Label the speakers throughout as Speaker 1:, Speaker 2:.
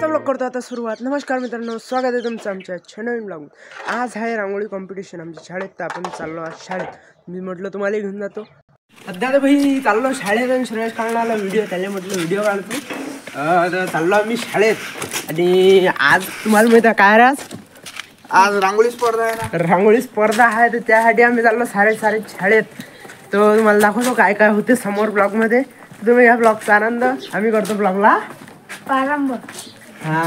Speaker 1: Blog करतो आता सुरुवात। नमस्कार मित्रांनो, स्वागत आहे तुमचं आमच्या नवीन ब्लॉग। आज आहे रांगोळी कॉम्पिटिशन आमच्या शाळेत, तर आपण चाललो आज शाळेत। मी म्हटलं तुम्हाला घेऊन जातो। सध्या तर भाई चाललो शाळेत आणि सुरेश काढणारा व्हिडिओ, त्याला म्हटलं व्हिडिओ काढतो। चाललो आम्ही शाळेत आणि आज तुम्हाला माहिती आहे काय आज
Speaker 2: रांगोळी स्पर्धा आहे ना।
Speaker 1: रांगोळी स्पर्धा आहे, तर त्यासाठी आम्ही चाललो सारे शाळेत। तर तुम्हाला दाखवतो काय काय होते समोर ब्लॉगमध्ये। तुम्ही या ब्लॉगचा आनंद, आम्ही करतो ब्लॉगला
Speaker 3: प्रारंभ।
Speaker 1: हा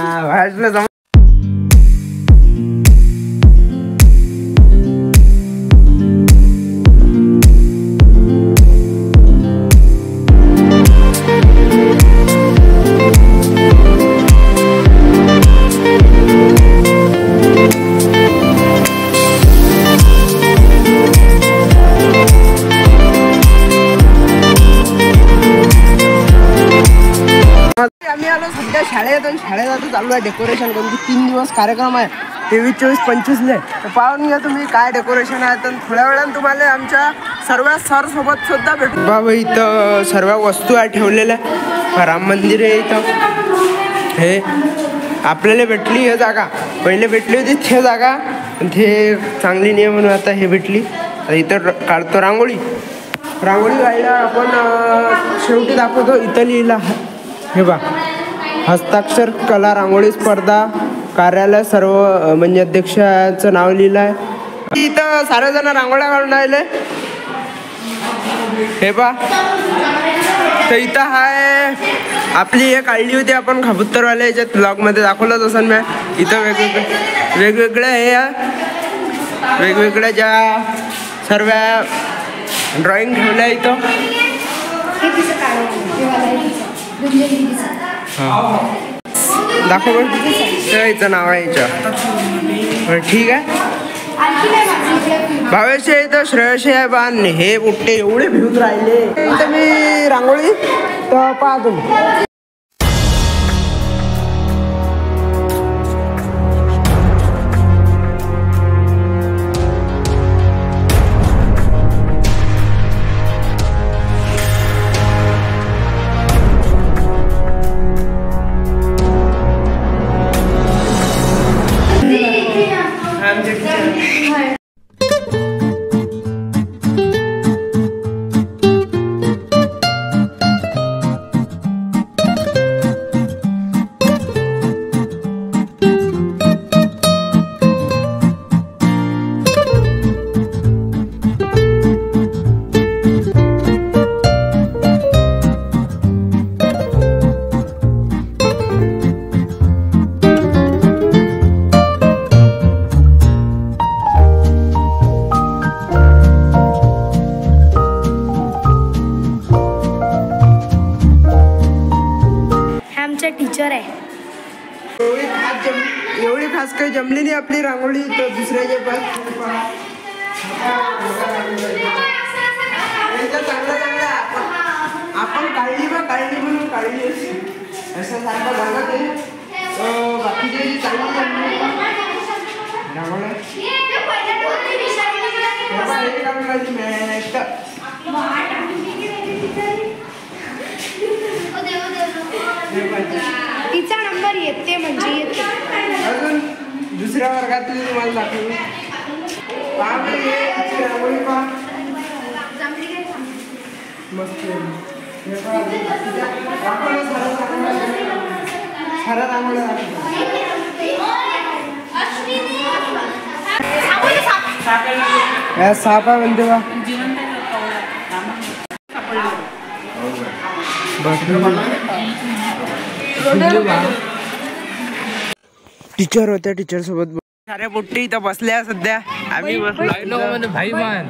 Speaker 1: आम्ही आलो सध्या शाळेत आणि शाळेत आता चालू आहे डेकोरेशन करून। 3 दिवस कार्यक्रम आहे, 23, 24, 25 तर पाहून घ्या तुम्ही काय डेकोरेशन आहे। तर थोड्या वेळानं तुम्हाला आमच्या सर्व सर सोबत सुद्धा भेटू। बाबा इथं सर्व वस्तू आहे ठेवलेल्या। राम मंदिर आहे इथं। हे आपल्याला भेटली हे जागा, पहिले भेटली होती ते जागा, ते चांगली नाही म्हणून आता हे भेटली। तर इथं काढतो रांगोळी काढल्या आपण। शेवटी दाखवतो इथं लिहिला हे बा, हस्ताक्षर कला रांगोळी स्पर्धा कार्यालय सर्व म्हणजे अध्यक्षाचं नाव लिहिलं आहे। इथं सारेजण रांगोळ्या काढून राहिले हे बा। तर इथं आहे आपली हे काढली होती आपण खाबुत्तरवाल्या याच्यात ब्लॉगमध्ये दाखवलंच असं मी। इथं वेगवेगळ्या हे वेगवेगळ्या ज्या सर्व ड्रॉइंग ठेवल्या इथं। दाखव याचं नाव आहे याच्या, ठीक आहे। भावेश इथं श्रेयश आहे बाण, हे बुट्टे एवढे भिवून राहिले। इथं मी रांगोळी तर पाहा तुम्ही।
Speaker 3: टीचर आहे
Speaker 1: एवढी खास काही जमली नाही आपली रांगोळी। तर दुसऱ्याचे चांगलं आपण काढली म्हणून काढली असं सारखं झालं ते। बाकीचे चांगली
Speaker 3: तिचा नंबर येते म्हणजे येते।
Speaker 1: अजून दुसऱ्या वर्गातली तुम्हाला दाखवू रांगोळी पहा मस्त। सारा रांगोळ्या सापा म्हणते बा। टीचर होत्या, टीचर सोबत साऱ्या पोट्टी इथं बसल्या सध्या। आम्ही
Speaker 4: भाईमान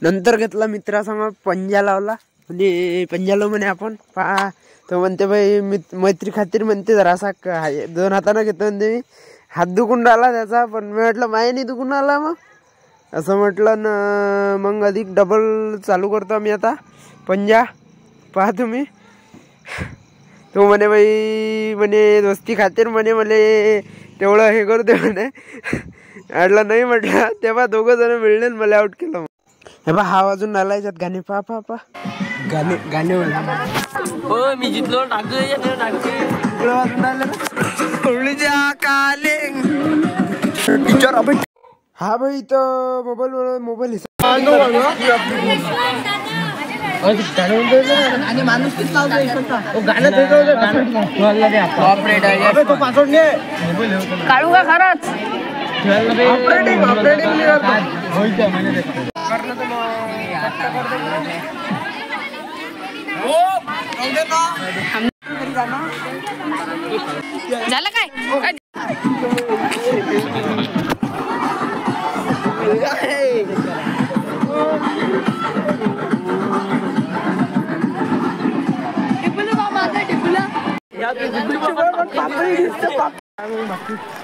Speaker 1: नंतर घेतला मित्रासमोर पंजा लावला, म्हणजे पंजा लाव म्हणे आपण पहा। तो म्हणते भाई मैत्री खातीर म्हणते जरासा 2 हाताने घेतो म्हणते। मी हात दुखून राहिला त्याचा, पण मी म्हटलं माय नाही दुखून आला मग असं म्हटलं ना। मग अधिक डबल चालू करतो आम्ही आता पंजा, पहा तुम्ही। तो म्हणे बाई म्हणे दोस्ती खातीर म्हणे मले तेवढं हे करू दे म्हणे। म्हटलं नाही म्हटलं, तेव्हा 2 जण मिळले मला आउट केलं। हे बा हा वाजून आला याच्यात गाणे पा पा पा गाणे गाणे
Speaker 4: हो मी जितलो
Speaker 1: टीचर अबे हा भाई इथं मोबाईल आणि माणूस
Speaker 3: काढू का खरंच झालं काय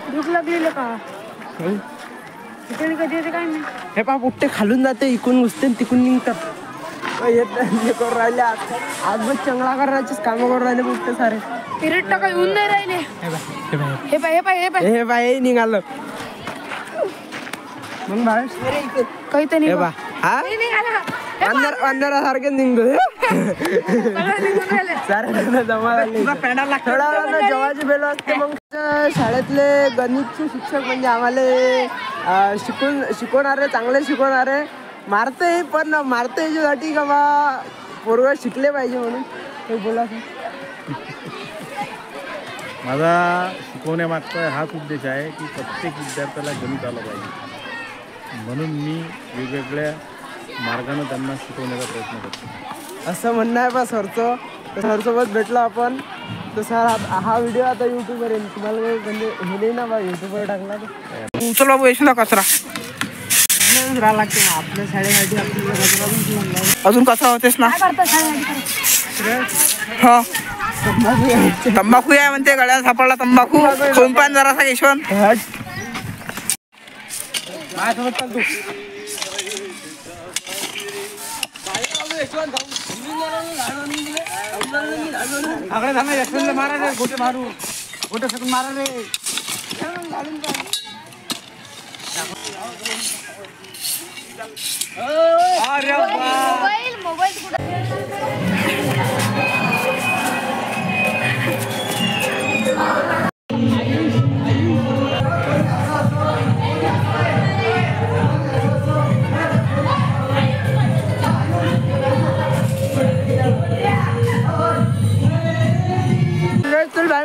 Speaker 3: भूक लागलेलं का कधी येते काय नाही
Speaker 1: हे पा पुट्टे खालून जाते इकून घुसते तिकून निघतात येत करून राहिले आज बस चंगळा करायचीच कामं करून राहिले पुट्टे सारे
Speaker 3: पिरियड टाका येऊन नाही राहिले हे पाय
Speaker 1: निघालं मग बाहेर
Speaker 3: काही तर
Speaker 1: हे बा हा अंधारासारखे निघतो जेव्हाची बेल असते मग शाळेतले गणितचे शिक्षक म्हणजे आम्हाला शिकवणारे चांगले शिकवणारे मारते पण मारते याच्यासाठी का बा पोरं शिकले पाहिजे म्हणून हे बोला
Speaker 2: माझा शिकवण्यामागचा हाच उद्देश आहे की प्रत्येक विद्यार्थ्याला गणित आलं पाहिजे म्हणून मी वेगवेगळ्या मार्गाने त्यांना शिकवण्याचा प्रयत्न करतो
Speaker 1: असं म्हणणं आहे बा सरचं सरसोबत भेटलो आपण तर सर हा व्हिडिओ आता युट्यूबवर येईल तुम्हाला म्हणजे हे नाही ना बा युट्यूबवर टाकला तर
Speaker 5: उचल बाबू येशील कचरा
Speaker 1: राहा लागते ना आपल्या शाळेसाठी आपल्याला कचरा पण
Speaker 5: अजून कचरा होतेस ना हो तंबाखू आहे म्हणते गळ्यात सापडला तंबाखू खाऊन पान जरासा यशवंत
Speaker 1: माझ्यासोबत चाल तू
Speaker 5: आकडे थांबा यशवंत मारा रे गोटे मारू गोटे सकून मारा रे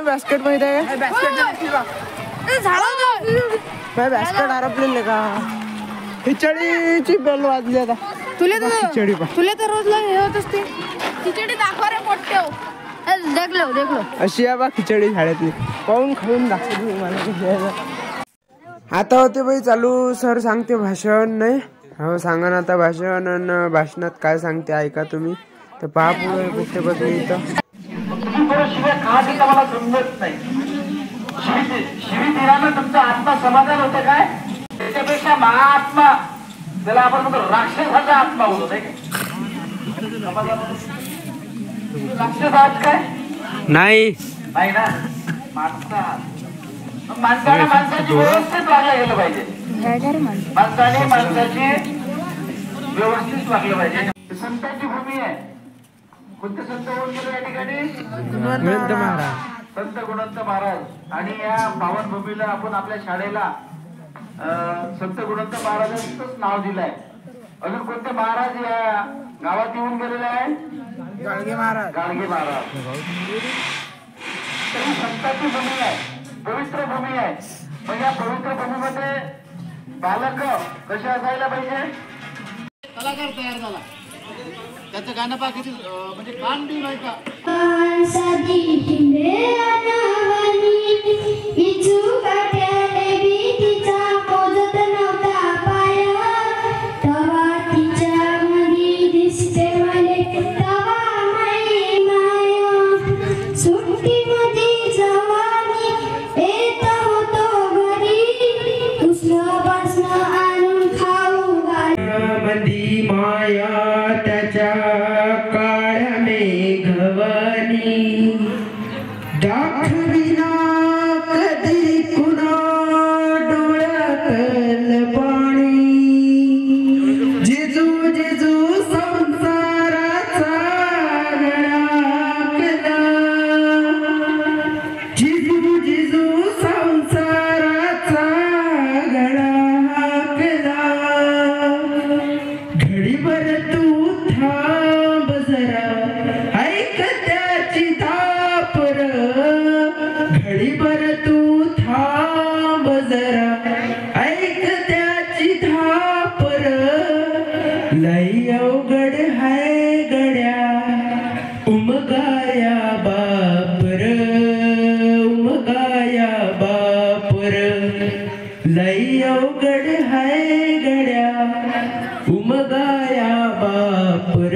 Speaker 1: बास्केट माहिती आहे बास्केट हरपलेले का खिचडीची बेल वाजली आता खिचडी
Speaker 3: तुला तर रोज हे होत असते खिचडी दाखवा रे पोट्टे देखलो
Speaker 1: अशी आहे बा खिचडी शाळेतली पाहून खाऊन दाखवली मला आता होते बाई चालू सर सांगते भाषण नाही हो सांगा ना आता भाषण आणि भाषणात काय सांगते ऐका तुम्ही तर पहा पुढे कुठे बसले इथं
Speaker 6: मला समजत नाही शिवी दिल्यानं तुमचा आत्मा समाधान होतं काय त्याच्यापेक्षा महाआत्मा त्याला आपण म्हणतो राक्षसाचा आत्मा होतो राक्षस आहात काय
Speaker 1: नाही
Speaker 6: ना माणसाने माणसाची व्यवस्थित वागलं गेलं पाहिजे माणसाने माणसाची व्यवस्थित वागलं पाहिजे संतांची भूमी आहे कोणते संत होऊन गेले या ठिकाणी संत गुणवंत महाराज आणि या पावन भूमीला आपण आपल्या शाळेला संत गुणवंत महाराजांचंच नाव दिलंय अजून कोणते महाराज या गावात येऊन गेलेले आहे गाडगे महाराज तरी संतांची भूमी आहे पवित्र भूमी आहे पण या पवित्र भूमीमध्ये बालक कसे असायला पाहिजे कलाकार तयार झाला त्याचं गाणं पा किती म्हणजे कान देऊ नाही का
Speaker 1: जिजू थांब जरा ऐक त्याची धापर घडीभर तू थांब जरा ऐक त्याची धापर लई अवघड हाय गड्या उमगाया बापर लई अवघड हाय गड्या उमगाया बापर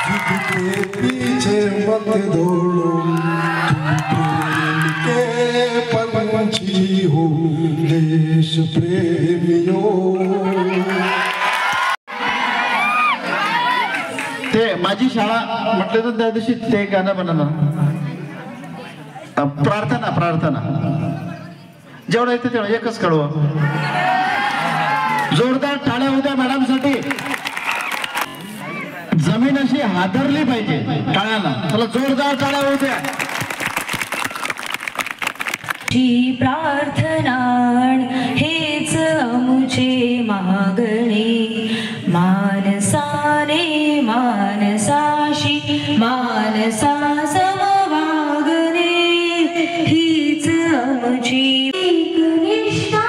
Speaker 7: जिसके पीछे मत दौड़ो तुम प्रेम के पंछी हो देश प्रेमियों।
Speaker 6: ते माझी शाळा म्हटलं तर त्या दिवशी ते गाणं म्हणणं प्रार्थना जेवढं येते तेवढं एकच कळवा जोरदार टाळ्या उद्या मॅडम साठी जमीन अशी हादरली पाहिजे टाळ्याला चला जोरदार टाळ्या उद्या
Speaker 8: प्रार्थना हेच आमुचे मागणे मानसाने मानसाशी मानसा समवागणे हीच आमुची एक निष्ठा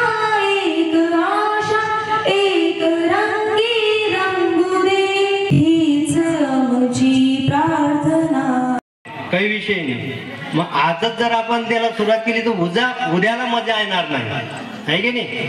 Speaker 8: एक आशा एक रंगी रंगुदे हीच आमुची प्रार्थना।
Speaker 9: काही विषय नाही मग आजच जर आपण त्याला सुरुवात केली तर उद्याला मजा येणार नाही, आहे की नाही?